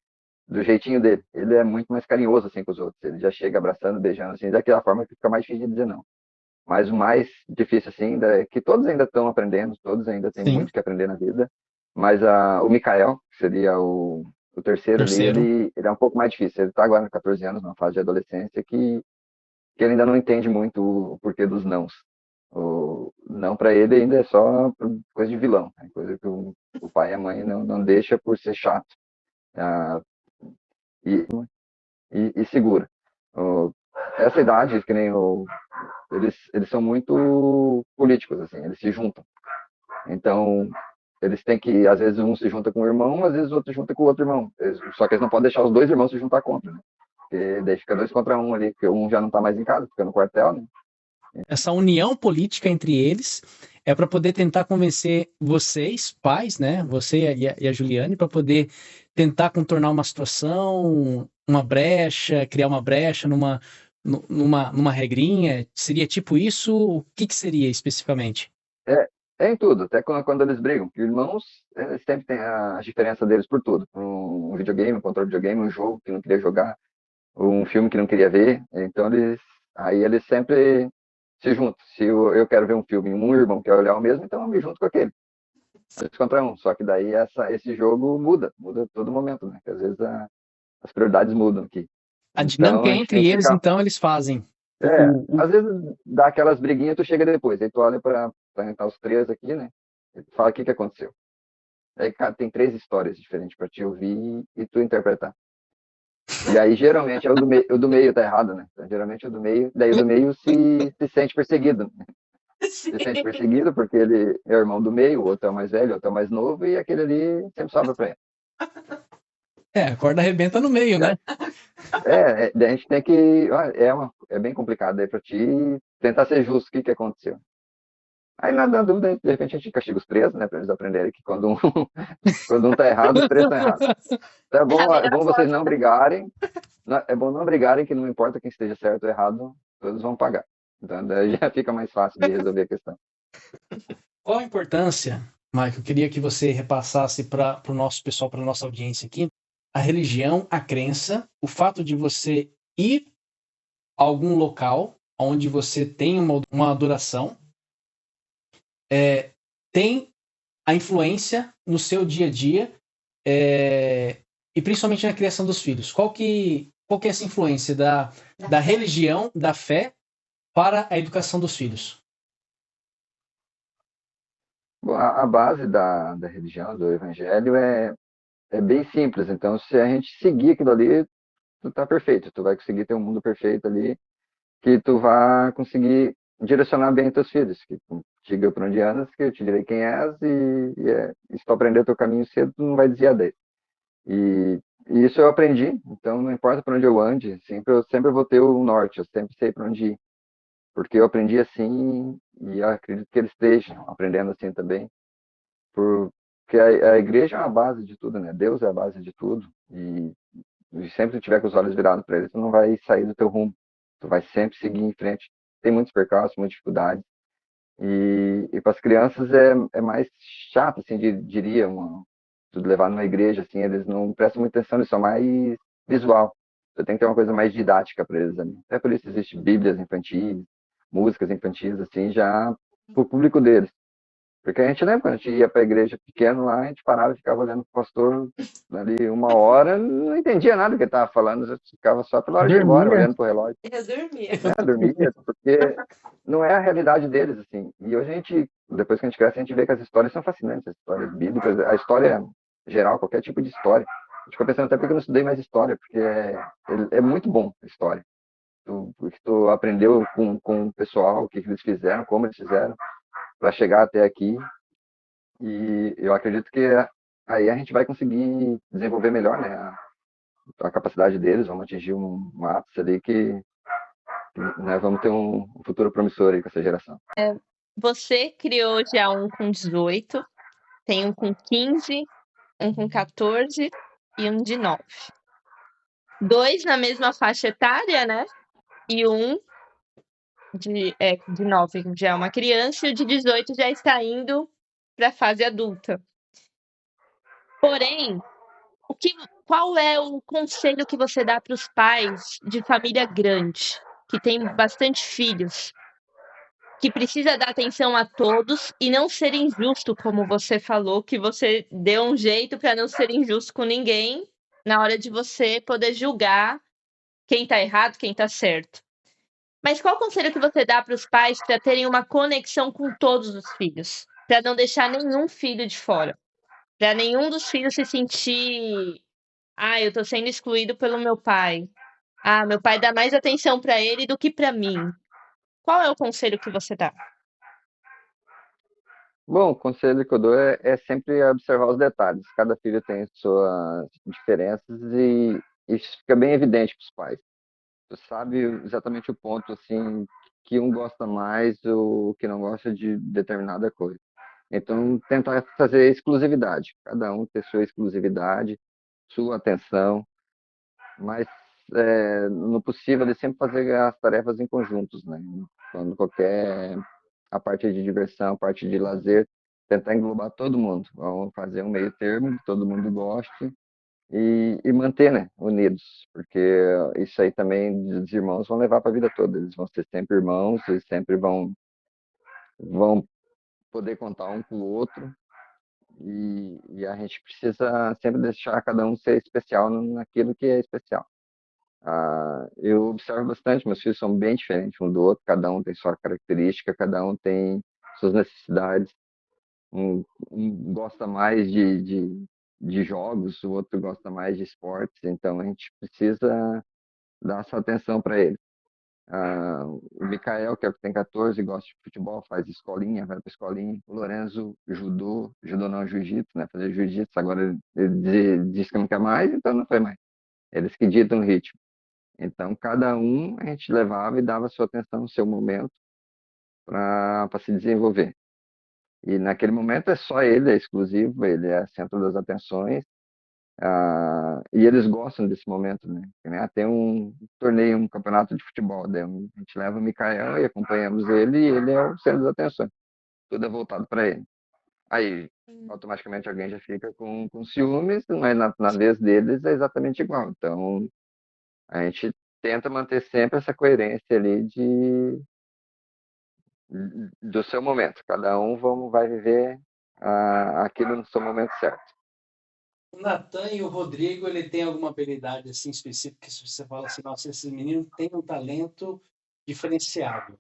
do jeitinho dele. Ele é muito mais carinhoso assim com os outros. Ele já chega abraçando, beijando assim, daquela forma que fica mais difícil de dizer não. Mas o mais difícil assim ainda é que todos ainda estão aprendendo, todos ainda têm muito que aprender na vida. Mas o Mikael, que seria o terceiro ali, ele é um pouco mais difícil. Ele está agora com 14 anos, numa fase de adolescência, que ele ainda não entende muito o porquê dos nãos. O não para ele ainda é só coisa de vilão, é coisa que o pai e a mãe não deixa por ser chato. Ah, e segura. Essa idade, que nem eles são muito políticos, assim, eles se juntam. Então, eles têm que, às vezes um se junta com o irmão, às vezes o outro se junta com o outro irmão. Só que eles não podem deixar os dois irmãos se juntar contra, né? Porque daí fica 2 contra 1 ali, porque um já não tá mais em casa, fica no quartel, né? Essa união política entre eles é para poder tentar convencer vocês, pais, né? Você e a Juliane, para poder tentar contornar uma situação, uma brecha, criar uma brecha numa regrinha. Seria tipo isso? O que seria especificamente? É em tudo, até quando eles brigam, porque irmãos, eles sempre têm a diferença deles por tudo. Um videogame, um controle de videogame, um jogo que não queria jogar, um filme que não queria ver. Então eles sempre se juntam. Se eu quero ver um filme e um irmão quer olhar o mesmo, então eu me junto com aquele. 2 contra 1. Só que daí esse jogo muda todo momento, né? Porque às vezes as prioridades mudam aqui. A Então dinâmica a gente tem entre que eles, ficar. então, eles fazem. Às vezes dá aquelas briguinhas, tu chega depois. Aí tu olha para os 3 aqui, né? E tu fala o que aconteceu. Aí, cara, tem 3 histórias diferentes para te ouvir e tu interpretar. E aí, geralmente, o do meio tá errado, né? Então, geralmente, o do meio... Daí, o do meio se sente perseguido. Né? Se sente perseguido porque ele é o irmão do meio, o outro é o mais velho, o outro é o mais novo, e aquele ali sempre sobra pra ele. A corda arrebenta no meio, né? A gente tem que. É bem complicado aí pra ti tentar ser justo o que aconteceu. Aí, na dúvida, de repente a gente castiga os três, né? Pra eles aprenderem que quando um, quando um tá errado, os três estão errados. Então É a é melhor bom vocês forma. não brigarem. É bom não brigarem, que não importa quem esteja certo ou errado, todos vão pagar. Então daí já fica mais fácil de resolver a questão. Qual a importância, Mike? Eu queria que você repassasse para o nosso pessoal, para a nossa audiência aqui, a religião, a crença, o fato de você ir a algum local onde você tem uma adoração, tem a influência no seu dia a dia, e principalmente na criação dos filhos. Qual que é essa influência da religião, da fé, para a educação dos filhos? Bom, a base da religião, do evangelho, é bem simples. Então, se a gente seguir aquilo ali, tu tá perfeito. Tu vai conseguir ter um mundo perfeito ali, que tu vai conseguir direcionar bem teus filhos. Que tu diga para onde andas, que eu te direi quem és, e se tu aprender teu caminho cedo, tu não vai desviar dele. E isso eu aprendi. Então, não importa para onde eu ande, eu sempre vou ter o norte. Eu sempre sei para onde ir. Porque eu aprendi assim, e eu acredito que eles estejam aprendendo assim também. Porque a igreja é a base de tudo, né? Deus é a base de tudo. E sempre que tiver com os olhos virados para ele, tu não vai sair do teu rumo. Tu vai sempre seguir em frente. Tem muitos percalços, muitas dificuldades. E para as crianças é mais chato, assim, diria, tu levar numa igreja, assim, eles não prestam muita atenção, eles são mais visual. Você tem que ter uma coisa mais didática para eles ali. Até por isso existe bíblias infantis, músicas infantis, assim, já para o público deles. Porque a gente lembra, quando a gente ia para a igreja pequeno lá, a gente parava e ficava olhando o pastor ali 1 hora, não entendia nada do que ele estava falando, já ficava só pela hora de ir embora, Dormia. olhando para o relógio. Eu dormia. Dormia, porque não é a realidade deles, assim. E hoje a gente, depois que a gente cresce, a gente vê que as histórias são fascinantes, as histórias bíblicas, a história geral, qualquer tipo de história. A gente fica pensando até porque eu não estudei mais história, porque é muito bom a história. Porque tu aprendeu com o pessoal, o que eles fizeram, como eles fizeram, para chegar até aqui. E eu acredito que aí a gente vai conseguir desenvolver melhor, né, a capacidade deles, vamos atingir um ápice ali que, né, vamos ter um futuro promissor aí com essa geração. Você criou já um com 18, tem um com 15, um com 14 e um de 9. 2 na mesma faixa etária, né? E um de 9 já é uma criança e o de 18 já está indo para a fase adulta. Porém, qual é o conselho que você dá para os pais de família grande, que tem bastante filhos, que precisa dar atenção a todos e não ser injusto, como você falou, que você deu um jeito para não ser injusto com ninguém na hora de você poder julgar quem está errado, quem está certo. Mas qual conselho que você dá para os pais para terem uma conexão com todos os filhos? Para não deixar nenhum filho de fora? Para nenhum dos filhos se sentir, eu tô sendo excluído pelo meu pai. Meu pai dá mais atenção para ele do que para mim. Qual é o conselho que você dá? Bom, o conselho que eu dou é sempre observar os detalhes. Cada filho tem suas diferenças e isso fica bem evidente para os pais. Tu sabe exatamente o ponto, assim, que um gosta mais ou que não gosta de determinada coisa. Então, tentar fazer exclusividade. Cada um ter sua exclusividade, sua atenção, mas no possível, ele sempre fazer as tarefas em conjuntos, né? Quando qualquer a parte de diversão, a parte de lazer, tentar englobar todo mundo. Vamos fazer um meio termo que todo mundo goste e manter, né, unidos, porque isso aí também dos irmãos vão levar para a vida toda. Eles vão ser sempre irmãos, eles sempre vão poder contar um com o outro. E a gente precisa sempre deixar cada um ser especial naquilo que é especial. Eu observo bastante, meus filhos são bem diferentes um do outro, cada um tem sua característica, cada um tem suas necessidades. Um gosta mais de jogos, o outro gosta mais de esportes, então a gente precisa dar essa atenção para eles. O Mikael, que é o que tem 14, gosta de futebol, faz escolinha, vai para escolinha. O Lorenzo, judô não, jiu-jitsu, né? Fazer jiu-jitsu. Agora ele disse que não quer mais, então não foi mais. Eles que ditam o ritmo. Então, cada um a gente levava e dava sua atenção no seu momento para se desenvolver. E naquele momento é só ele, é exclusivo, ele é centro das atenções. E eles gostam desse momento, né? Tem um torneio, um campeonato de futebol, daí a gente leva o Mikael e acompanhamos ele, e ele é o centro das atenções. Tudo é voltado para ele. Aí, automaticamente, alguém já fica com ciúmes, mas na vez deles é exatamente igual. Então, a gente tenta manter sempre essa coerência ali do seu momento. Cada um vai viver aquilo no seu momento certo. O Natan e o Rodrigo, ele tem alguma habilidade assim específica que você fala assim, nossa, esses meninos têm um talento diferenciado.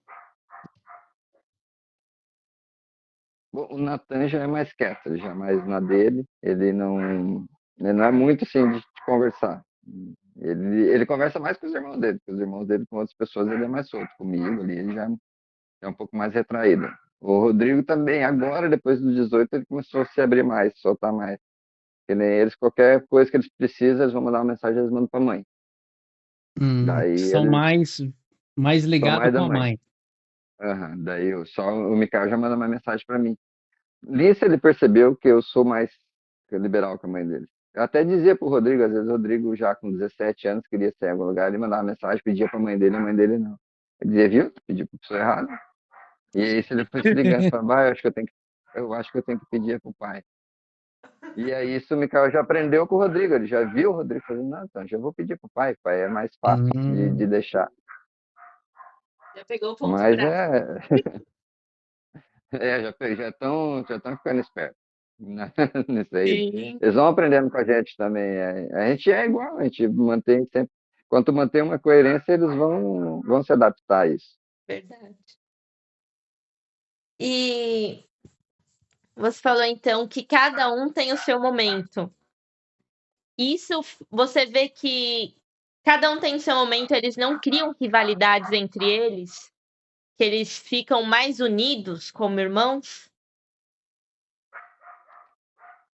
Bom, o Natan já é mais quieto, ele já é mais na dele, ele não é muito assim de conversar. Ele conversa mais com os irmãos dele, com os irmãos dele, com outras pessoas, ele é mais solto. Comigo ali, ele já é um pouco mais retraído. O Rodrigo também, agora, depois dos 18, ele começou a se abrir mais, soltar mais. Que nem eles, qualquer coisa que eles precisam, eles vão mandar uma mensagem, eles mandam pra mãe. Daí São eles mais são ligados mais com da a mãe. mãe. Daí só o Mikael já manda uma mensagem pra mim. Nisso ele percebeu que eu sou mais liberal com a mãe dele. Eu até dizia pro Rodrigo, às vezes o Rodrigo já com 17 anos queria sair em algum lugar, ele mandava mensagem, pedia pra mãe dele, a mãe dele não. Ele dizia, viu? Pediu pra pessoa errada. E aí se ele foi se ligando, falando, eu acho que eu tenho que pedir pro pai. E aí isso o Mikael já aprendeu com o Rodrigo, ele já viu o Rodrigo fazendo, não, então já vou pedir pro pai, pai é mais fácil de Hum, deixar. Já pegou o ponto Mas fraco. já estão ficando espertos nisso aí. Sim, Eles vão aprendendo com a gente também. A gente é igual, a gente mantém sempre. Quanto mantém uma coerência, eles vão se adaptar a isso. verdade. E você falou então que cada um tem o seu momento. Isso você vê que cada um tem o seu momento, eles não criam rivalidades entre eles, que eles ficam mais unidos como irmãos?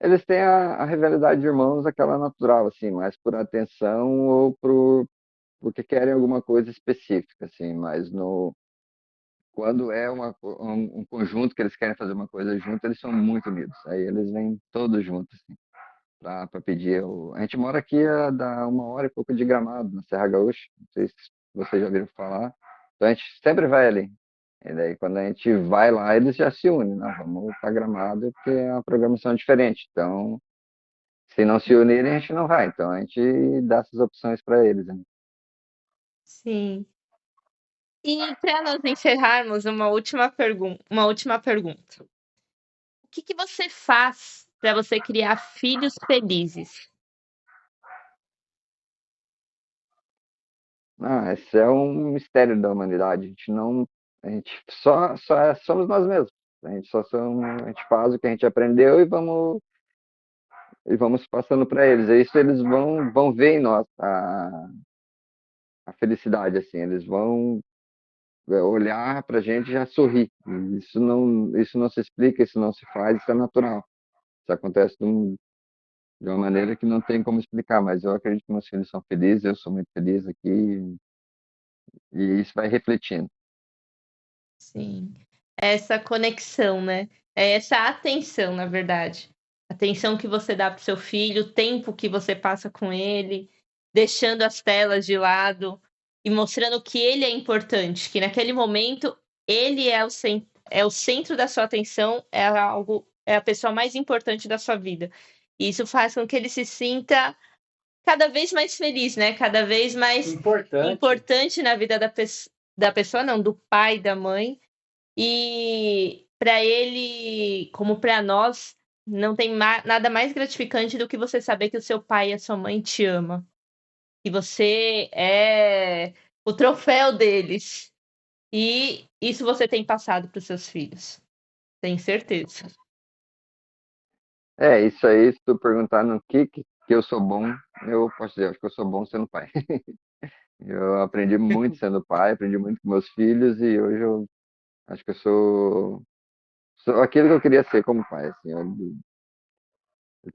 Eles têm a rivalidade de irmãos, aquela natural, assim, mais por atenção ou porque querem alguma coisa específica, assim, mas quando é um conjunto que eles querem fazer uma coisa junto, eles são muito unidos. Aí eles vêm todos juntos, assim, para pedir. A gente mora aqui a dar 1 hora e pouco de Gramado, na Serra Gaúcha. Não sei se vocês já ouviram falar. Então a gente sempre vai ali. E daí quando a gente vai lá, eles já se unem. Não, vamos para Gramado porque é uma programação diferente. Então, se não se unirem, a gente não vai. Então a gente dá essas opções para eles, né? Sim. E para nós encerrarmos, uma última pergunta. O que você faz para você criar filhos felizes? Ah, esse é um mistério da humanidade. A gente somos nós mesmos. A gente faz o que a gente aprendeu e vamos passando para eles. É isso eles vão ver em nós a felicidade, assim. Eles vão olhar para a gente e já sorrir. Isso não se explica, isso não se faz, isso é natural. Isso acontece de uma maneira que não tem como explicar, mas eu acredito que meus filhos são felizes, eu sou muito feliz aqui e isso vai refletindo. Sim. Essa conexão, né? É essa atenção, na verdade. Atenção que você dá para o seu filho, o tempo que você passa com ele, deixando as telas de lado e mostrando que ele é importante, que naquele momento ele é o centro da sua atenção, é a pessoa mais importante da sua vida. E isso faz com que ele se sinta cada vez mais feliz, né? Cada vez mais importante. importante na vida da pessoa, não, do pai, da mãe. E para ele, como para nós, não tem nada mais gratificante do que você saber que o seu pai e a sua mãe te ama. Que você é o troféu deles. E isso você tem passado para os seus filhos. Tenho certeza. Isso aí, se tu perguntar no que eu sou bom, eu posso dizer, acho que eu sou bom sendo pai. Eu aprendi muito sendo pai, aprendi muito com meus filhos e hoje eu acho que eu sou aquilo que eu queria ser como pai. Assim, eu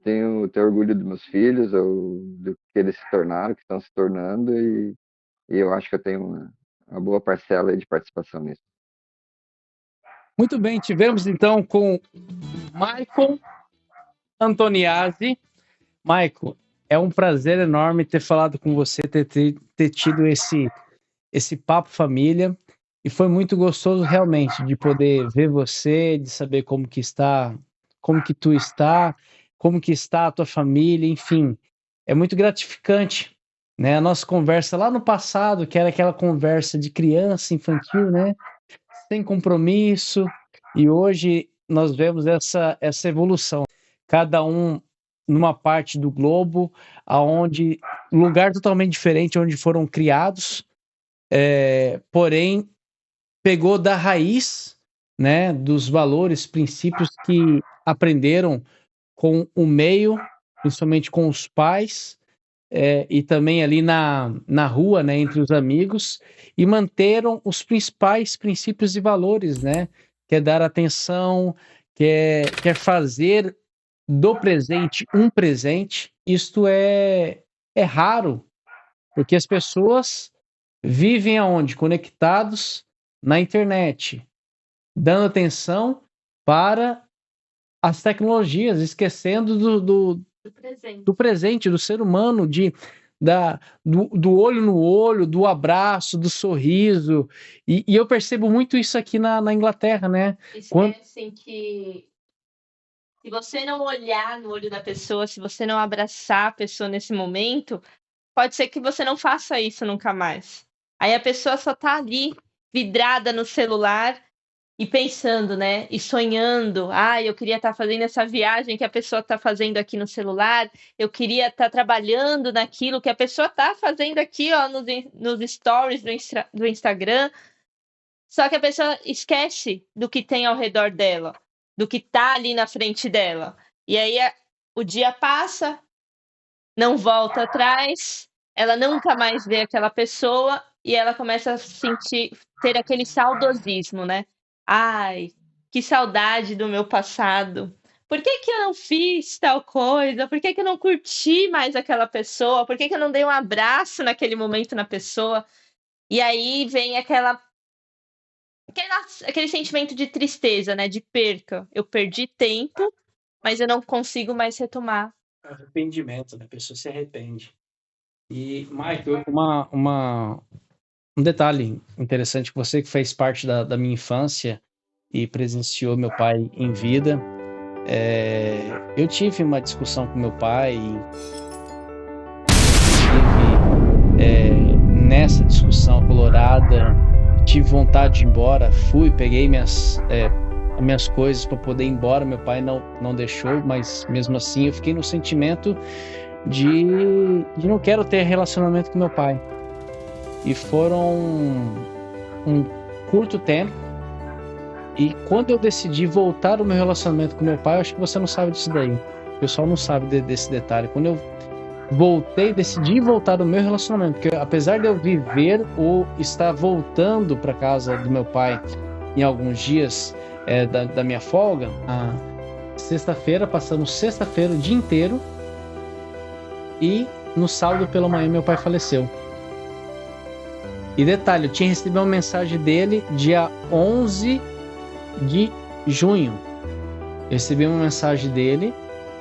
tenho orgulho dos meus filhos, do que eles se tornaram, que estão se tornando e eu acho que eu tenho uma boa parcela aí de participação nisso. Muito bem, tivemos então com Maicon Antoniazzi. Maicon, é um prazer enorme ter falado com você, ter tido esse papo família. E foi muito gostoso realmente de poder ver você, de saber como que está, como que tu está, como que está a tua família, enfim. É muito gratificante, né? A nossa conversa lá no passado, que era aquela conversa de criança infantil, né? Sem compromisso. E hoje nós vemos essa evolução. Cada um numa parte do globo, aonde lugar totalmente diferente, onde foram criados, porém pegou da raiz, né, dos valores, princípios que aprenderam com o meio, principalmente com os pais, e também ali na rua, né, entre os amigos, e manteram os principais princípios e valores, né, que é dar atenção, que é fazer do presente um presente. Isto é raro, porque as pessoas vivem aonde? Conectados na internet, dando atenção para as tecnologias, esquecendo do presente, do ser humano, do olho no olho, do abraço, do sorriso. E eu percebo muito isso aqui na Inglaterra, né? Esquecem que se você não olhar no olho da pessoa, se você não abraçar a pessoa nesse momento, pode ser que você não faça isso nunca mais. Aí a pessoa só tá ali, vidrada no celular e pensando, né? E sonhando. Ah, eu queria estar fazendo essa viagem que a pessoa está fazendo aqui no celular. Eu queria estar trabalhando naquilo que a pessoa está fazendo aqui, ó, nos stories do Instagram. Só que a pessoa esquece do que tem ao redor dela, do que tá ali na frente dela. E aí o dia passa, não volta atrás, ela nunca mais vê aquela pessoa e ela começa a ter aquele saudosismo, né? Ai, que saudade do meu passado. Por que que eu não fiz tal coisa? Por que que eu não curti mais aquela pessoa? Por que que eu não dei um abraço naquele momento na pessoa? E aí vem aquele sentimento de tristeza, né? De perca. Eu perdi tempo, mas eu não consigo mais retomar. Arrependimento, né? A pessoa se arrepende. E, Michael, um detalhe interessante, você que fez parte da minha infância e presenciou meu pai em vida, eu tive uma discussão com meu pai e nessa discussão colorada, tive vontade de ir embora, peguei minhas coisas para poder ir embora, meu pai não deixou, mas mesmo assim eu fiquei no sentimento de não quero ter relacionamento com meu pai. E foram um curto tempo. E quando eu decidi voltar o meu relacionamento com meu pai, eu acho que você não sabe disso daí. O pessoal não sabe desse detalhe. Quando eu decidi voltar o meu relacionamento, porque apesar de eu viver ou estar voltando para casa do meu pai em alguns dias da minha folga, sexta-feira, passamos sexta-feira o dia inteiro, e no sábado pela manhã meu pai faleceu. E detalhe, eu tinha recebido uma mensagem dele dia 11 de junho. Eu recebi uma mensagem dele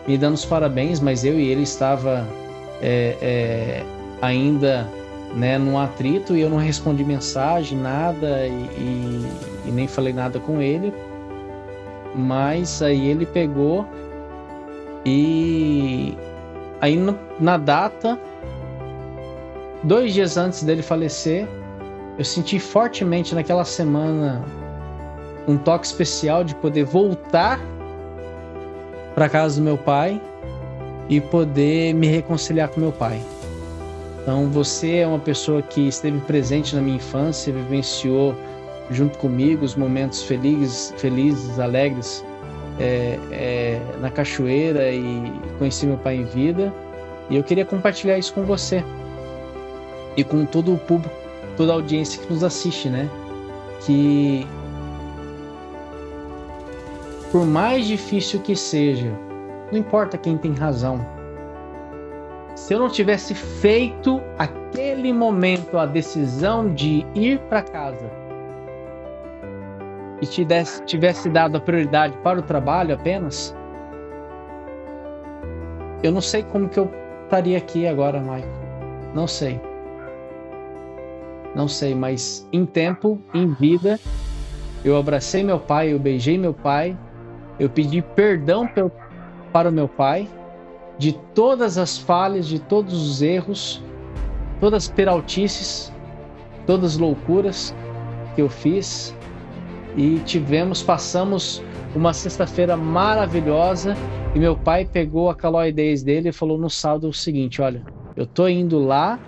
me dando os parabéns, mas eu e ele estava ainda, né, num atrito, e eu não respondi mensagem, nada, e nem falei nada com ele. Mas aí ele pegou e aí na data, 2 dias antes dele falecer, eu senti fortemente naquela semana um toque especial de poder voltar para casa do meu pai e poder me reconciliar com meu pai. Então você é uma pessoa que esteve presente na minha infância, vivenciou junto comigo os momentos felizes, alegres, na cachoeira, e conheci meu pai em vida, e eu queria compartilhar isso com você. e com todo o público, toda a audiência que nos assiste, né? Que por mais difícil que seja, não importa quem tem razão. Se eu não tivesse feito aquele momento a decisão de ir para casa e tivesse dado a prioridade para o trabalho apenas, eu não sei como que eu estaria aqui agora, Maico. Não sei. Não sei, mas em tempo, em vida, eu abracei meu pai, eu beijei meu pai, eu pedi perdão para o meu pai de todas as falhas, de todos os erros, todas as peraltices, todas as loucuras que eu fiz, e passamos uma sexta-feira maravilhosa, e meu pai pegou a caloidez dele e falou no sábado o seguinte: olha, eu tô indo lá,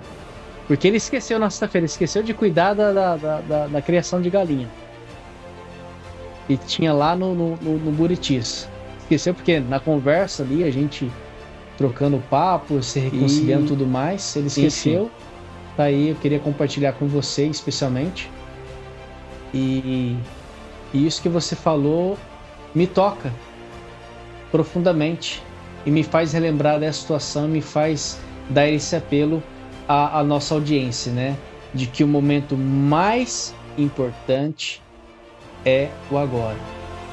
porque ele esqueceu na sexta-feira, ele esqueceu de cuidar da criação de galinha, e tinha lá no Buritis. Esqueceu porque na conversa ali, a gente trocando papo, se reconciliando e tudo mais, ele esqueceu. Tá aí, eu queria compartilhar com você especialmente. E isso que você falou me toca profundamente e me faz relembrar dessa situação, me faz dar esse apelo à nossa audiência, né? De que o momento mais importante é o agora.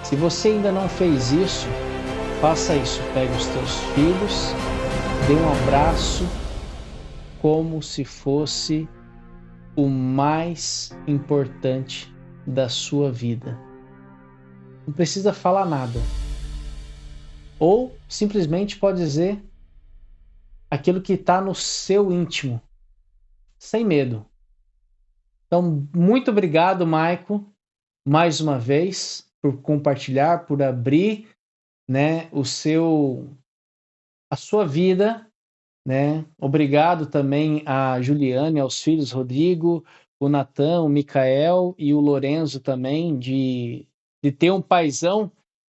Se você ainda não fez isso, faça isso. Pega os teus filhos, dê um abraço como se fosse o mais importante da sua vida. Não precisa falar nada. Ou simplesmente pode dizer aquilo que está no seu íntimo, sem medo. Então, muito obrigado, Maico, mais uma vez, por compartilhar, por abrir, né, a sua vida, né? Obrigado também a Juliane, aos filhos Rodrigo, o Natan, o Micael e o Lorenzo também, de ter um paizão,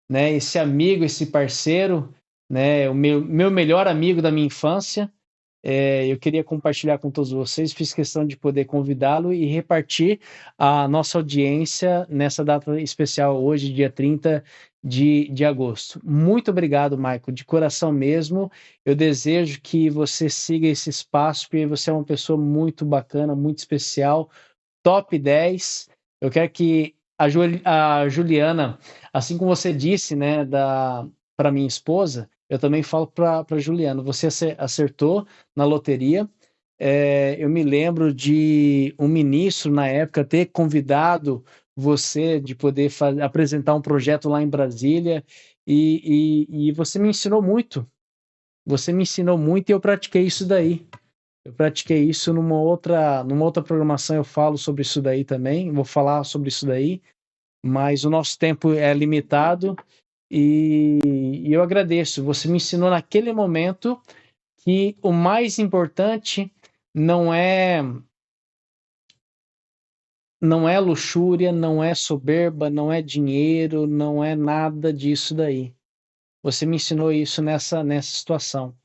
né? Esse amigo, esse parceiro, né? O meu melhor amigo da minha infância. Eu queria compartilhar com todos vocês, fiz questão de poder convidá-lo e repartir a nossa audiência nessa data especial hoje, dia 30 de agosto. Muito obrigado, Maico, de coração mesmo. Eu desejo que você siga esse espaço, porque você é uma pessoa muito bacana, muito especial, top 10. Eu quero que a Juliana, assim como você disse, né, para minha esposa, eu também falo para Juliana, você acertou na loteria. Eu me lembro de um ministro, na época, ter convidado você de poder apresentar um projeto lá em Brasília, e você me ensinou muito. Você me ensinou muito e eu pratiquei isso daí. Eu pratiquei isso numa outra programação, eu falo sobre isso daí também, vou falar sobre isso daí, mas o nosso tempo é limitado. E eu agradeço. Você me ensinou naquele momento que o mais importante não é luxúria, não é soberba, não é dinheiro, não é nada disso daí. Você me ensinou isso nessa situação.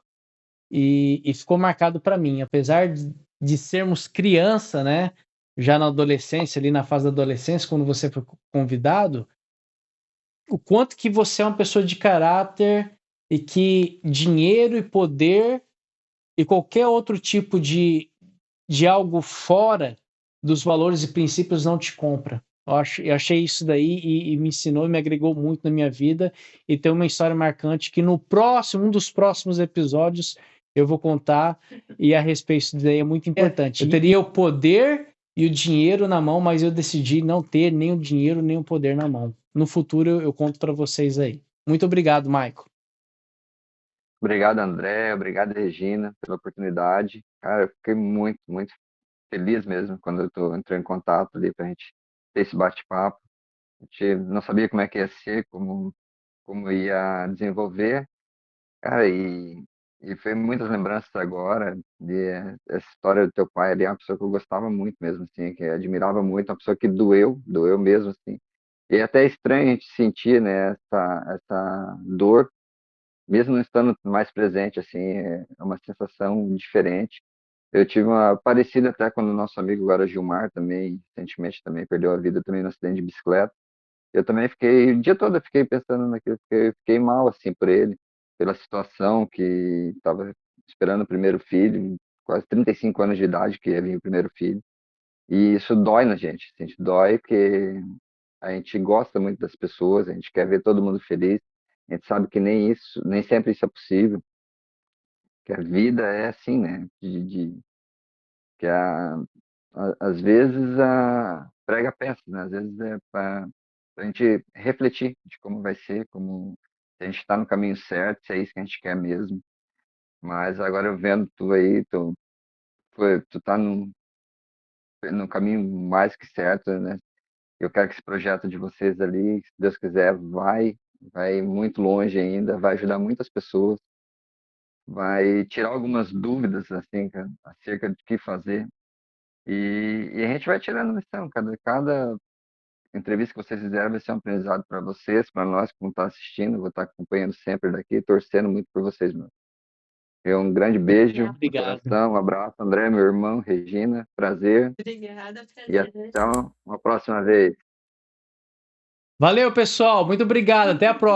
E ficou marcado para mim. Apesar de sermos criança, né? Já na adolescência, ali na fase da adolescência, quando você foi convidado, o quanto que você é uma pessoa de caráter e que dinheiro e poder e qualquer outro tipo de algo fora dos valores e princípios não te compra. Eu achei isso daí e me ensinou e me agregou muito na minha vida, e tem uma história marcante que um dos próximos episódios eu vou contar, e a respeito disso daí é muito importante. Eu teria o poder e o dinheiro na mão, mas eu decidi não ter nem o dinheiro nem o poder na mão. No futuro eu conto para vocês aí. Muito obrigado, Maico. Obrigado, André. Obrigado, Regina, pela oportunidade. Cara, eu fiquei muito, muito feliz mesmo quando eu entrei em contato ali para a gente ter esse bate-papo. A gente não sabia como é que ia ser, como ia desenvolver. Cara, e foi muitas lembranças agora de essa história do teu pai. Ele é uma pessoa que eu gostava muito mesmo, assim, que admirava muito, uma pessoa que doeu mesmo, assim. E é até estranho a gente sentir, né, essa dor, mesmo não estando mais presente, assim, é uma sensação diferente. Eu tive uma parecida até quando o nosso amigo agora Gilmar também, recentemente também perdeu a vida também no acidente de bicicleta. Eu também fiquei, o dia todo eu fiquei pensando naquilo, fiquei mal assim por ele, pela situação que estava esperando o primeiro filho, quase 35 anos de idade que ia vir o primeiro filho. E isso dói na gente, a gente dói porque a gente gosta muito das pessoas, a gente quer ver todo mundo feliz. A gente sabe que nem isso, nem sempre isso é possível, que a vida é assim, né? Que às vezes prega peças, né? Às vezes é para a gente refletir de como vai ser, como se a gente está no caminho certo, se é isso que a gente quer mesmo. Mas agora eu vendo tu aí, tu tá no caminho mais que certo, né? Eu quero que esse projeto de vocês ali, se Deus quiser, vai muito longe ainda, vai ajudar muitas pessoas, vai tirar algumas dúvidas assim, cara, acerca do que fazer. E a gente vai tirando lição. Cada entrevista que vocês fizeram vai ser um aprendizado para vocês, para nós que vamos estar assistindo, vou estar acompanhando sempre daqui, torcendo muito por vocês, meu. Um grande beijo no Obrigado. coração, um abraço, André, meu irmão, Regina, prazer, Obrigada, e prazer. até uma próxima vez. Valeu, pessoal. Muito obrigado. Até a próxima.